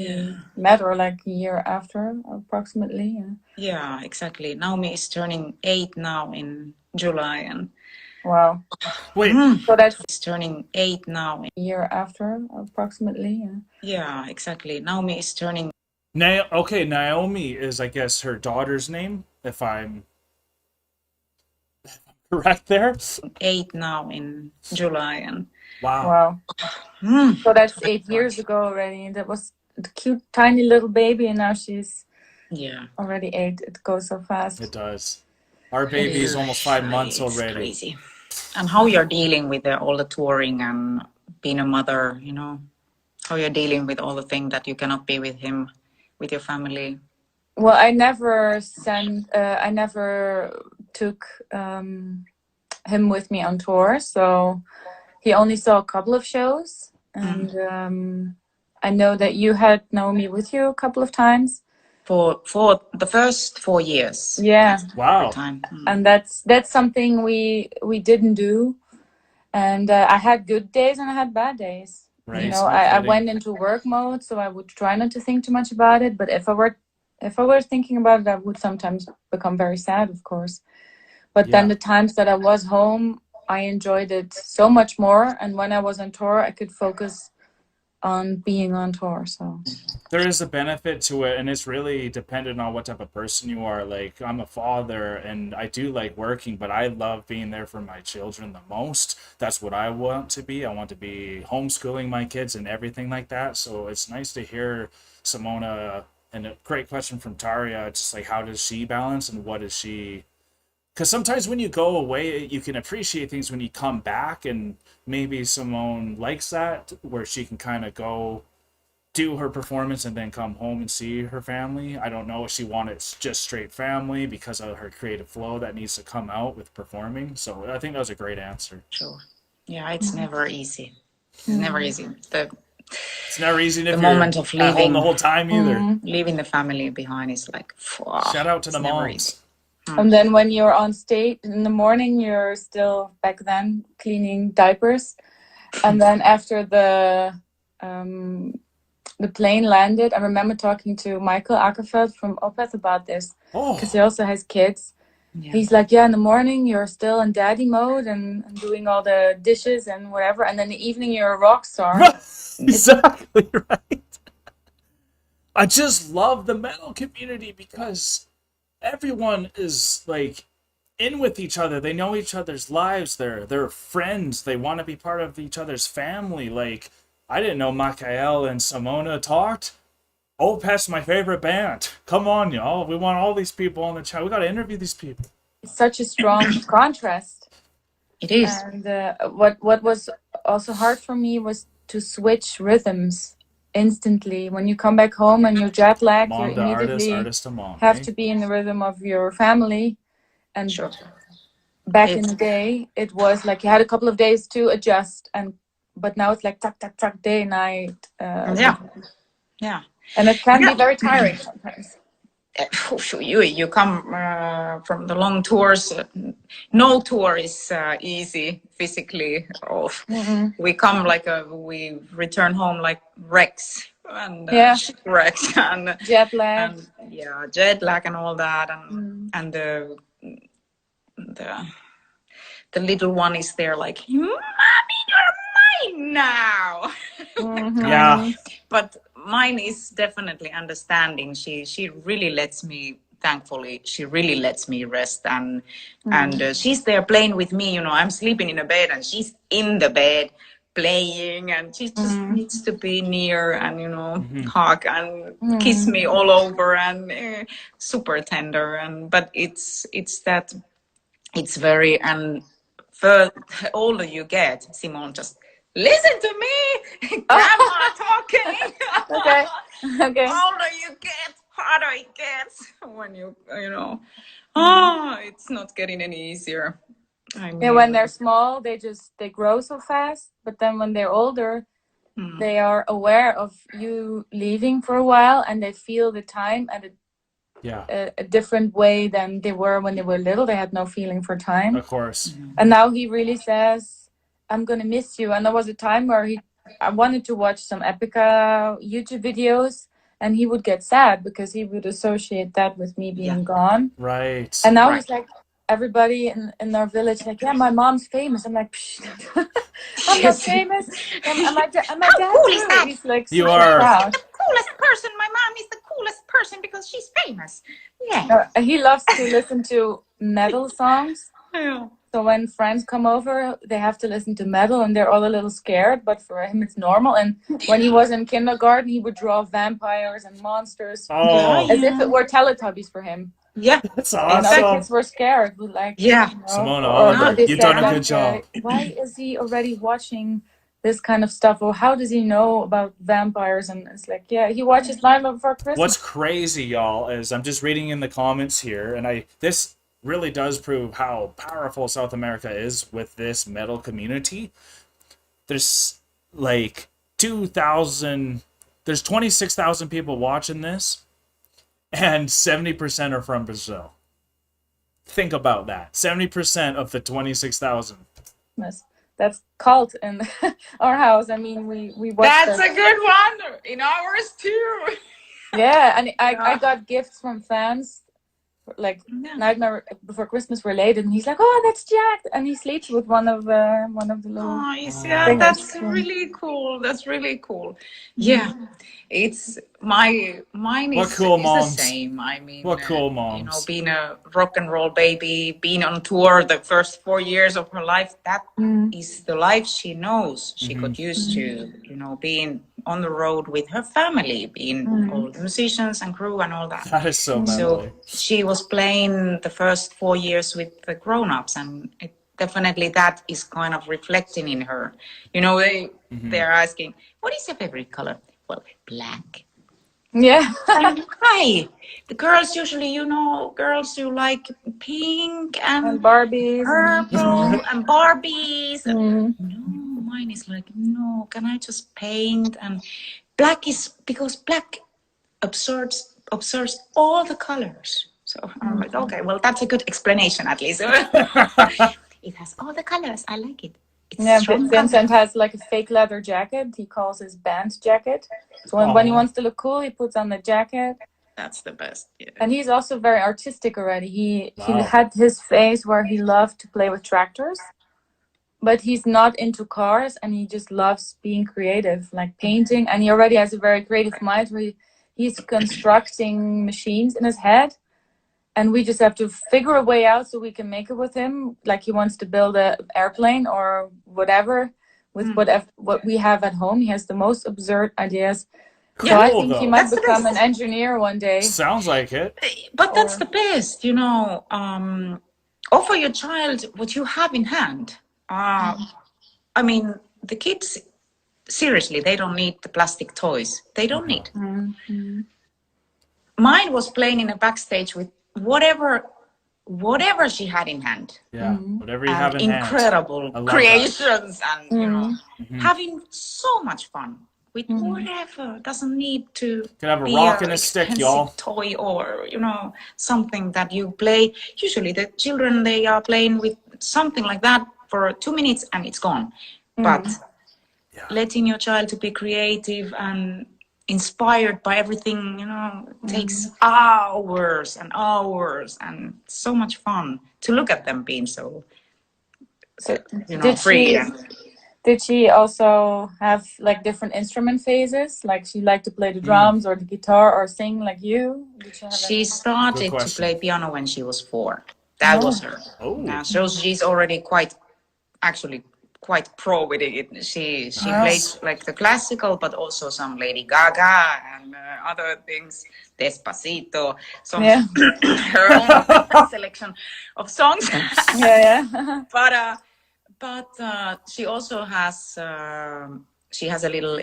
met, or like a year after, approximately. Yeah, exactly. Naomi is turning 8 now in July, and wow. Wait. So that's turning 8 now. A year after, approximately. Yeah, exactly. Naomi is turning. Okay, Naomi is, I guess, her daughter's name, if I'm correct there. 8 now in July, and wow. So that's 8 years ago already. That was a cute, tiny little baby, and now she's already 8. It goes so fast. It does. Our baby is almost 5 months already. It's crazy. And how you're dealing with all the touring and being a mother, how you're dealing with all the things that you cannot be with him, with your family. Well, I never took him with me on tour, so he only saw a couple of shows, and I know that you had Naomi with you a couple of times. For the first 4 years. Yeah. Wow. And that's something we didn't do. And I had good days and I had bad days. Right. I went into work mode, so I would try not to think too much about it. But if I were thinking about it, I would sometimes become very sad, of course. But then the times that I was home, I enjoyed it so much more. And when I was on tour, I could focus on being on tour. So there is a benefit to it, and it's really dependent on what type of person you are. Like, I'm a father and I do like working, but I love being there for my children the most. That's what I want to be. I want to be homeschooling my kids and everything like that. So it's nice to hear Simona, and a great question from Tarja, just like, how does she balance and what is she? Because sometimes when you go away, you can appreciate things when you come back, and maybe Simone likes that, where she can kind of go do her performance and then come home and see her family. I don't know if she wanted just straight family because of her creative flow that needs to come out with performing. So I think that was a great answer. Sure. Yeah, it's never easy. It's never easy. It's never easy the moment of leaving the whole time either. Leaving the family behind is like, shout out to the moms. And then when you're on stage in the morning, you're still, back then, cleaning diapers. And then after the plane landed, I remember talking to Michael Ackerfeld from Opeth about this, because he also has kids. Yeah. He's like, in the morning you're still in daddy mode and doing all the dishes and whatever, and then in the evening you're a rock star. Exactly right. I just love the metal community because everyone is like in with each other. They know each other's lives. They're friends. They want to be part of each other's family. Like, I didn't know Mikael and Simona talked. Opeth's my favorite band. Come on, y'all. We want all these people on the channel. We got to interview these people. It's such a strong contrast. It is. And what was also hard for me was to switch rhythms instantly. When you come back home and you're jet lagged, you Mom to immediately artist to mom. have to be in the rhythm of your family. And Sure. back in the day, it was like you had a couple of days to adjust, but now it's like tuck, tuck, tuck, day, night. Yeah. And it can be very tiring sometimes. You come from the long tours. No tour is easy physically. We come we return home like wrecks and shipwrecks and jet lag. And, jet lag and all that, and the little one is there like, Mommy, you're mine now. Yeah. But mine is definitely understanding. She really lets me, thankfully, she really lets me rest, and she's there playing with me. I'm sleeping in a bed and she's in the bed playing, and she just needs to be near and hug and kiss me all over, and super tender. But it's very, and the older you get, Simone, just listen to me, grandma talking. Okay. Older you get, harder it gets. When it's not getting any easier. When they're small, they grow so fast. But then when they're older, they are aware of you leaving for a while, and they feel the time at a different way than they were when they were little. They had no feeling for time. Of course. And now he really says, I'm gonna miss you. And there was a time where I wanted to watch some Epica YouTube videos, and he would get sad because he would associate that with me being gone. Right. And now he's like, everybody in our village, like, my mom's famous. I'm like, psh, I'm not famous. Am I dad cool is that? He's like, You are the coolest person. My mom is the coolest person because she's famous. Yeah. He loves to listen to metal songs. Yeah. So when friends come over, they have to listen to metal, and they're all a little scared, but for him it's normal. And when he was in kindergarten, he would draw vampires and monsters as if it were Teletubbies for him. Yeah, that's And awesome. other kids were scared. Like, Simona, you've done a good job. Why is he already watching this kind of stuff? Or how does he know about vampires? And it's like, he watches Nightmare Before Christmas. What's crazy, y'all, is I'm just reading in the comments here, and this really does prove how powerful South America is with this metal community. There's like 26,000 people watching this, and 70% are from Brazil. Think about that. 70% of the 26,000. That's cult in our house. I mean, we watch That's a good one. In ours too. Yeah, and I got gifts from fans, like Nightmare Before Christmas related, and he's like, "Oh, that's Jack," and he sleeps with one of the little. That's really cool. That's really cool. Yeah, it's mine is the same. I mean, what cool moms. Being a rock and roll baby, being on tour the first 4 years of her life, that is the life she knows. She got used to, being on the road with her family, being all the musicians and crew and all that. That is so lovely. So she was playing the first 4 years with the grown-ups, and definitely that is kind of reflecting in her. They're asking, what is your favorite color? Well, black. Yeah. Hi. The girls usually, girls who like pink and Barbies, purple and Barbies. No, mine is like, no, can I just paint? And black is because black absorbs all the colors. So I'm like, okay, well, that's a good explanation at least. It has all the colors. I like it. Vincent has like a fake leather jacket. He calls his band jacket. So when he wants to look cool, he puts on the jacket. That's the best. Yeah. And he's also very artistic already. He had his phase where he loved to play with tractors, but he's not into cars, and he just loves being creative, like painting. And he already has a very creative mind where he's constructing machines in his head. and we just have to figure a way out so we can make it with him. Like he wants to build an airplane or whatever with what we have at home. He has the most absurd ideas. Cool, So I think he though. might That's the become an best. engineer one day. Sounds like it. But that's the best, you know. Offer your child what you have in hand. I mean, the kids, seriously, they don't need the plastic toys. They don't need. Mm-hmm. Mine was playing in a backstage with whatever she had in hand. Yeah, whatever you have in Incredible hand. creations and, you know, Mm-hmm. having so much fun with whatever. Doesn't need to Could have a be rock and a stick, expensive y'all. toy or, you know, something that you play. Usually the children, they are playing with something like that for 2 minutes and it's gone. But letting your child to be creative and inspired by everything, you know, takes hours and hours and so much fun to look at them being so you know, free. Did she also have like different instrument phases? Like she liked to play the drums or the guitar or sing like you? Did she have She started to play piano when she was 4. That was her. So she's already quite pro with it. She plays like the classical, but also some Lady Gaga and other things, Despacito, some her own selection of songs. But she also has she has a little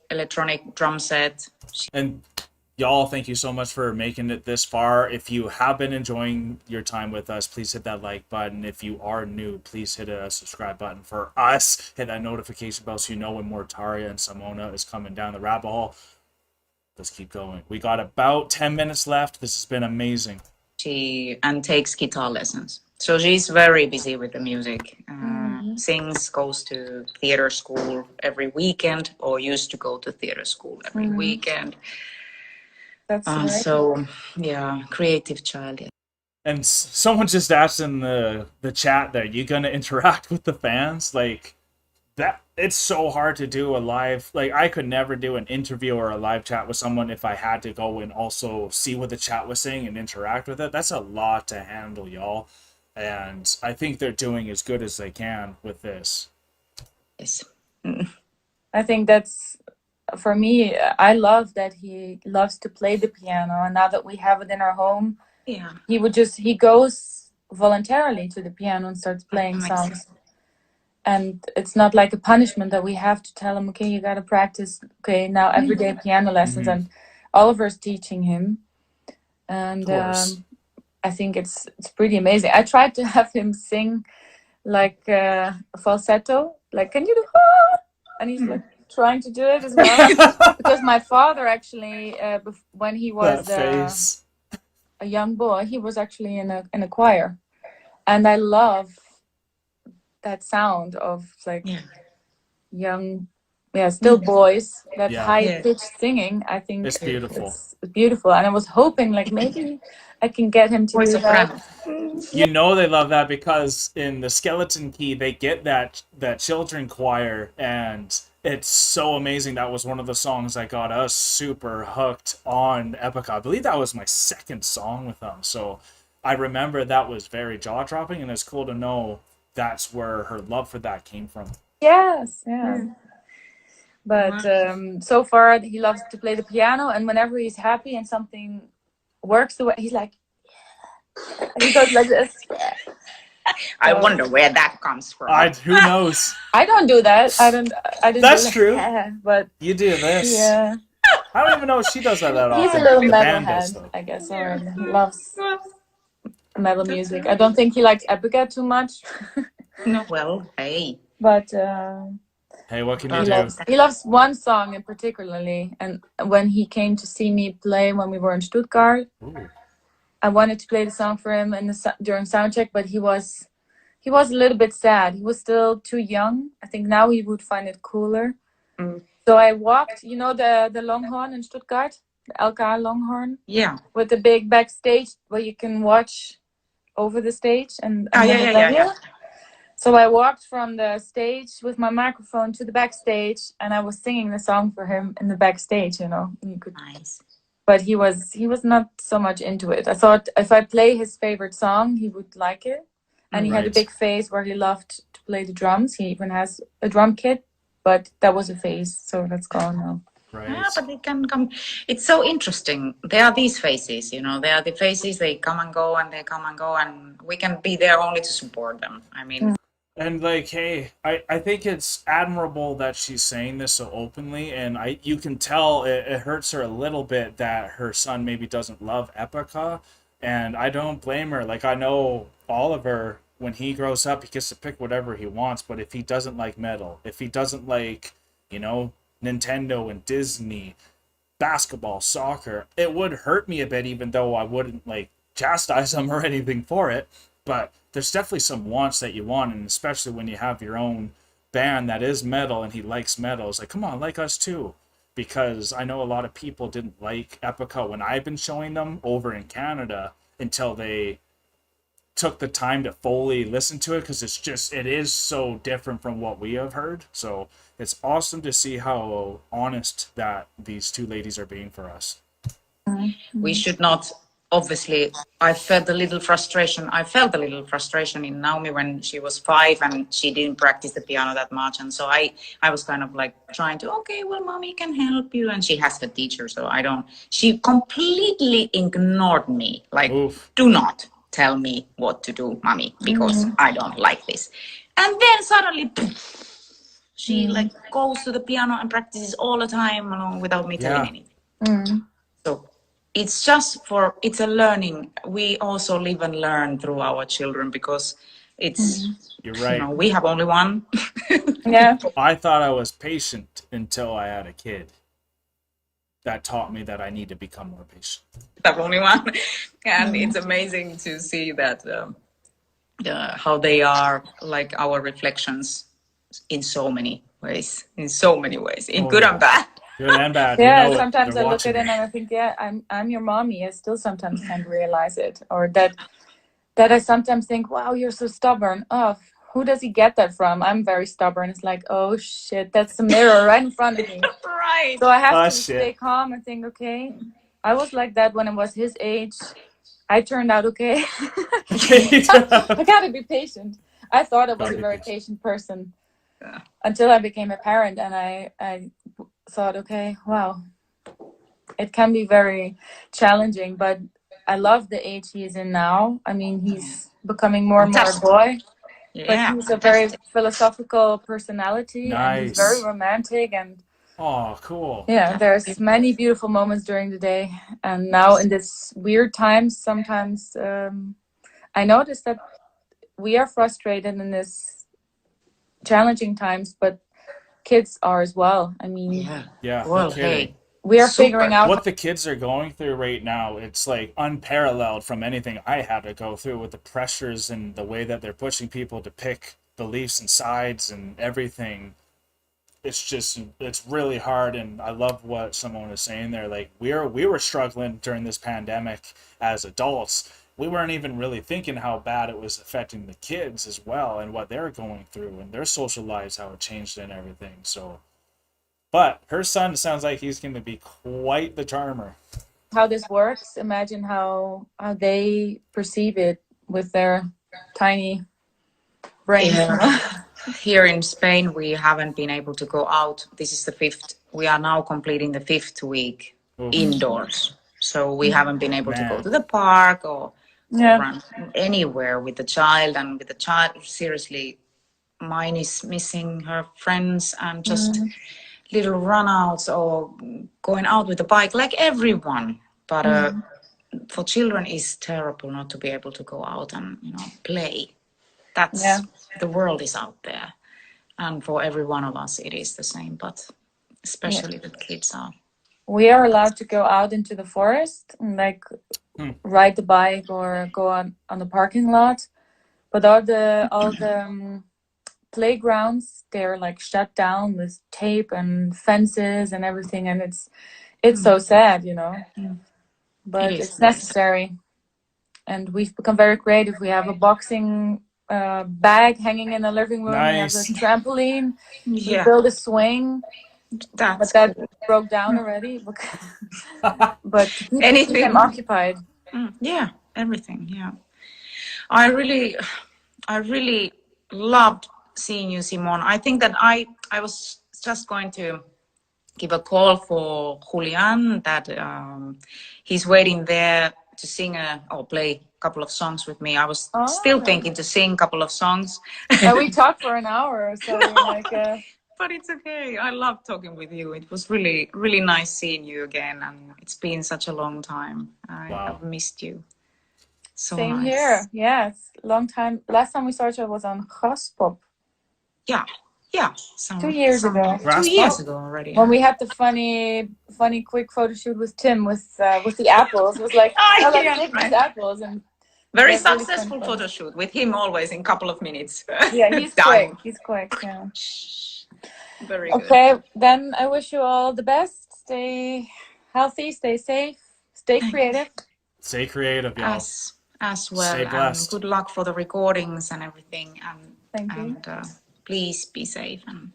electronic drum set. And y'all, thank you so much for making it this far. If you have been enjoying your time with us, please hit that like button. If you are new, please hit a subscribe button for us. Hit that notification bell so you know when more Tarja and Simone is coming down the rabbit hole. Let's keep going. We got about 10 minutes left. This has been amazing. She takes guitar lessons. So she's very busy with the music. Sings, goes to theater school every weekend, or used to go to theater school every weekend. That's right. So, yeah, creative child. Yeah. And someone just asked in the chat there, you gonna interact with the fans? Like, that, it's so hard to do a live, like, I could never do an interview or a live chat with someone if I had to go and also see what the chat was saying and interact with it. That's a lot to handle, y'all. And I think they're doing as good as they can with this. Yes. I think that's, for me, I love that he loves to play the piano. And now that we have it in our home, he goes voluntarily to the piano and starts playing songs. And it's not like a punishment that we have to tell him, okay, you got to practice. Okay, now everyday piano lessons. And Oliver's teaching him. And I think it's pretty amazing. I tried to have him sing like falsetto, like, can you do and he's like trying to do it as well. Because my father actually, when he was a young boy, he was actually in a choir. And I love that sound of like young, still boys, that high-pitched singing. I think it's beautiful. It's beautiful. And I was hoping like maybe I can get him to do that. You know they love that because in the Skeleton Key they get that children choir, and it's so amazing. That was one of the songs that got us super hooked on Epica. I believe that was my second song with them. So I remember that was very jaw-dropping, and it's cool to know that's where her love for that came from. Yes, yeah. But so far he loves to play the piano, and whenever he's happy and something works the way, he's like, he goes like this. I wonder where that comes from. Who knows? I don't do that. I didn't. That's true. But you do this. Yeah. I don't even know if she does that often. He's a little metalhead, I guess. Or he loves metal music. I don't think he likes Epica too much. No, well, hey. But hey, what can you do? He loves one song in particularly, and when he came to see me play when we were in Stuttgart, I wanted to play the song for him during soundcheck, but he was a little bit sad. He was still too young. I think now he would find it cooler. So I walked, you know, the Longhorn in Stuttgart, the LK Longhorn. Yeah. With the big backstage where you can watch over the stage and yeah. So I walked from the stage with my microphone to the backstage, and I was singing the song for him in the backstage, you know. You could. Nice. but he was not so much into it. I thought if I play his favorite song, he would like it. And he had a Right. big phase where he loved to play the drums. He even has a drum kit, but that was a phase, so that's gone now. Right. Yeah, but they can come. It's so interesting. There are these phases, you know. There are the phases, they come and go, and they come and go, and we can be there only to support them. I mean, And like, hey, I think it's admirable that she's saying this so openly, and you can tell it hurts her a little bit that her son maybe doesn't love Epica, and I don't blame her. Like, I know Oliver, when he grows up, he gets to pick whatever he wants, but if he doesn't like metal, if he doesn't like, you know, Nintendo and Disney, basketball, soccer, it would hurt me a bit, even though I wouldn't like chastise him or anything for it. But there's definitely some wants that you want, and especially when you have your own band that is metal and he likes metal, it's like, come on, like us too. Because I know a lot of people didn't like Epica when I've been showing them over in Canada until they took the time to fully listen to it, because it is so different from what we have heard. So it's awesome to see how honest that these two ladies are being for us. we should not. Obviously, I felt a little frustration. In Naomi when she was 5 and she didn't practice the piano that much, and so I was kind of like trying to, okay, well, mommy can help you, and she has her teacher, so I don't. She completely ignored me. Like, Oof. do not tell me what to do, mommy, because I don't like this. And then suddenly, she like goes to the piano and practices all the time along without me telling anything. So it's a learning. We also live and learn through our children, because it's, You're right. you know, we have only one. Yeah. I thought I was patient until I had a kid. That taught me that I need to become more patient. Have only one. And it's amazing to see that how they are like our reflections in so many ways, in good and bad. Good and bad. Yeah, you know sometimes they're I look at watching it and me. I think, yeah, I'm your mommy. I still sometimes can't realize it, or that I sometimes think, wow, you're so stubborn. Oh, who does he get that from? I'm very stubborn. It's like, oh shit, that's the mirror right in front of me. Right. So I have Oh, to shit. stay calm and think, okay, I was like that when I was his age. I turned out okay. I gotta be patient. I thought I was Gotta a be very patient. patient person Yeah. until I became a parent, and I thought, okay, wow, it can be very challenging, but I love the age he is in now. I mean, he's becoming more and more a boy, but Yeah. he's a very philosophical personality, and he's very Nice. romantic, and Oh, cool. yeah, there's many beautiful moments during the day. And now in this weird times, sometimes I notice that we are frustrated in this challenging times, but kids are as well. I mean, Yeah, no Well, kidding. hey, we are super. figuring out. What the kids are going through right now, it's like unparalleled from anything I had to go through, with the pressures and the way that they're pushing people to pick beliefs and sides and everything. It's really hard, and I love what someone was saying there. Like, we were struggling during this pandemic as adults. We weren't even really thinking how bad it was affecting the kids as well, and what they're going through and their social lives, how it changed and everything. So, but her son sounds like he's going to be quite the charmer. How this works. Imagine how they perceive it with their tiny brains. Yeah. Here in Spain, we haven't been able to go out. This is the 5th. We are now completing the 5th week Oof. indoors. So we haven't been able to go Man. to the park or Yeah. run anywhere with the child. And with the child, seriously, mine is missing her friends and just little runouts or going out with the bike like everyone. But for children, it's terrible not to be able to go out and, you know, play. That's the world is out there, and for every one of us it is the same, but especially the kids are. We are allowed to go out into the forest and like ride the bike or go on the parking lot, but all the playgrounds, they're like shut down with tape and fences and everything, and it's so sad, you know. But it's necessary, and we've become very creative. We have a boxing bag hanging in the living room. Nice. We have a trampoline. We Yeah. build a swing. That's but that cool. broke down already. But to keep Anything. them occupied. Yeah, everything. Yeah, I really loved seeing you, Simone. I think that I was just going to give a call for Julian that he's waiting there to sing or play a couple of songs with me. I was still thinking to sing a couple of songs. And we talked for an hour, so we're like. But it's okay. I love talking with you. It was really, really nice seeing you again, and it's been such a long time. I've missed you. So Same nice. here. Yeah, it's a long time. Last time we saw each other was on Graspop. Yeah. 2 years ago. 2 years ago already. When we had the funny, quick photo shoot with Tim with the apples. It was like, let's take these apples. And very successful really photo shoot with him always in a couple of minutes. Yeah, he's quick. He's quick. Yeah. Very good. Okay, then I wish you all the best. Stay healthy, stay safe, stay creative. Stay creative, y'all. As well. Stay blessed. And good luck for the recordings and everything. Thank you. And please be safe and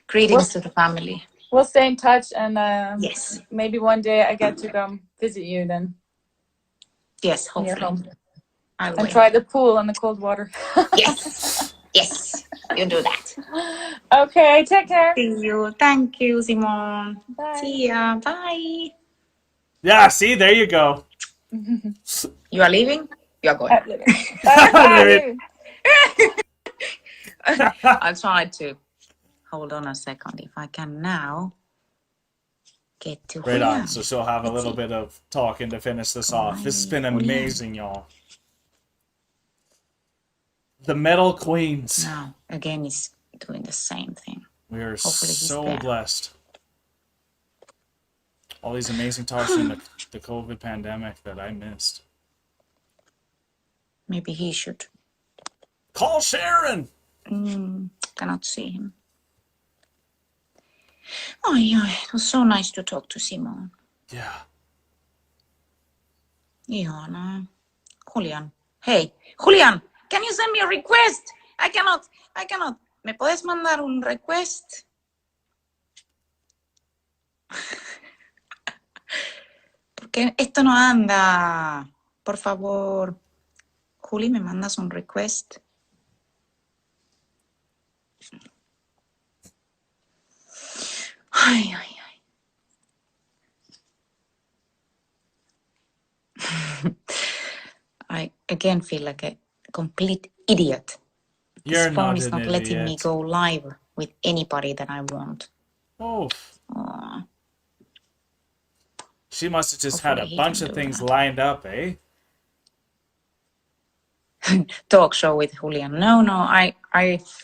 greetings to the family. We'll stay in touch, and yes, maybe one day I get to come visit you then. Yes, hopefully. And try the pool and the cold water. Yes, you do that. Okay, take care. See you. Thank you, Simone. Bye. See ya. Bye. Yeah, see, there you go. You are leaving? You are going. I'll try to hold on a second if I can now get to right on. So she'll have a little bit of talking to finish this off. This has been amazing, y'all. The Metal Queens. Now again he's doing the same thing. We are so blessed. All these amazing talks in the COVID pandemic that I missed. Maybe he should call Sharon. Cannot see him. Oh yeah, it was so nice to talk to Simone. Yeah. Ihana. Julian. Hey, Julian, can you send me a request? I cannot. ¿Me puedes mandar un request? Porque esto no anda. Por favor. Juli, ¿me mandas un request? Ay. I again feel like a complete idiot. This phone is not letting me go live with anybody that I want. Oh. She must have just had a bunch of things lined up, eh? Talk show with Julian. No, I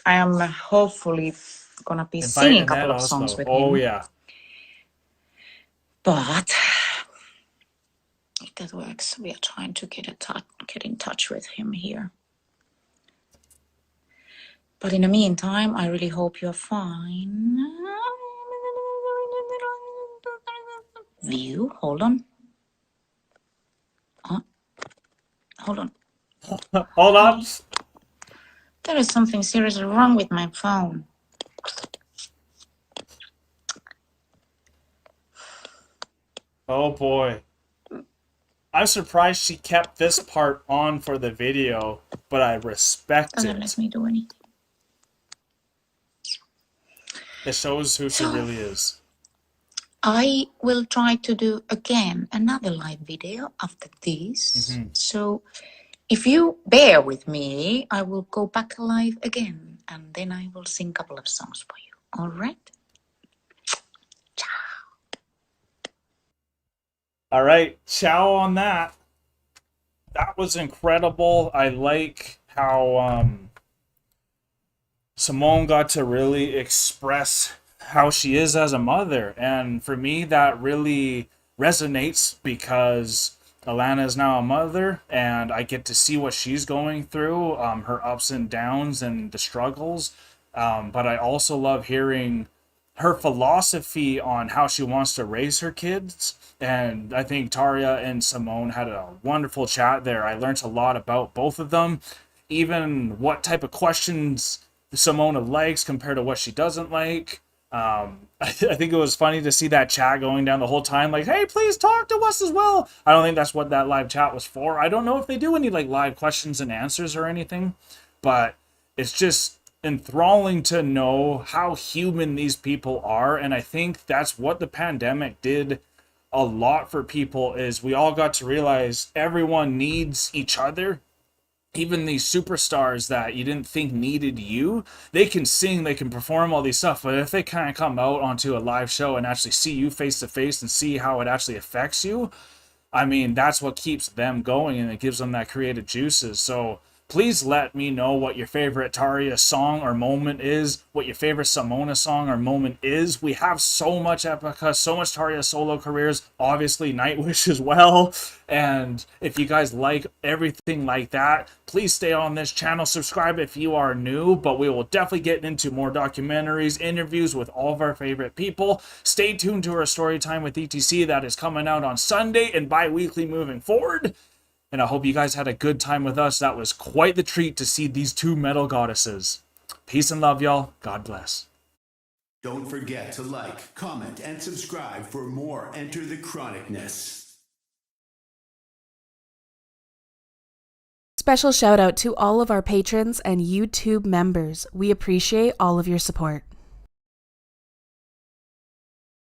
am hopefully gonna be singing a couple of songs with him. Oh yeah. But if that works, we are trying to get in touch with him here. But in the meantime, I really hope you're fine. View, hold on. Hold on. Hold on. There is something seriously wrong with my phone. Oh boy. I'm surprised she kept this part on for the video, but I respect it. Doesn't let me do anything. It shows who she really is. I will try to do again another live video after this. Mm-hmm. So if you bear with me, I will go back live again and then I will sing a couple of songs for you. All right? Ciao. All right. Ciao on that. That was incredible. I like how Simone got to really express how she is as a mother, and for me that really resonates because Alanna is now a mother and I get to see what she's going through, her ups and downs and the struggles, but I also love hearing her philosophy on how she wants to raise her kids. And I think Tarja and Simone had a wonderful chat there. I learned a lot about both of them, even what type of questions Simone likes compared to what she doesn't like. I think it was funny to see that chat going down the whole time, like, hey, please talk to us as well. I don't think that's what that live chat was for. I don't know if they do any like live questions and answers or anything, but it's just enthralling to know how human these people are. And I think that's what the pandemic did a lot for people, is we all got to realize everyone needs each other. Even these superstars that you didn't think needed you, they can sing, they can perform all these stuff, but if they can't come out onto a live show and actually see you face to face and see how it actually affects you, I mean, that's what keeps them going, and it gives them that creative juices. So please let me know what your favorite Tarja song or moment is, what your favorite Simone song or moment is. We have so much Epica, so much Tarja solo careers, obviously Nightwish as well. And if you guys like everything like that, please stay on this channel, subscribe if you are new, but we will definitely get into more documentaries, interviews with all of our favorite people. Stay tuned to our story time with ETC that is coming out on Sunday and bi-weekly moving forward. And I hope you guys had a good time with us. That was quite the treat to see these two metal goddesses. Peace and love, y'all. God bless. Don't forget to like, comment, and subscribe for more Enter the Chronicness. Special shout out to all of our patrons and YouTube members. We appreciate all of your support.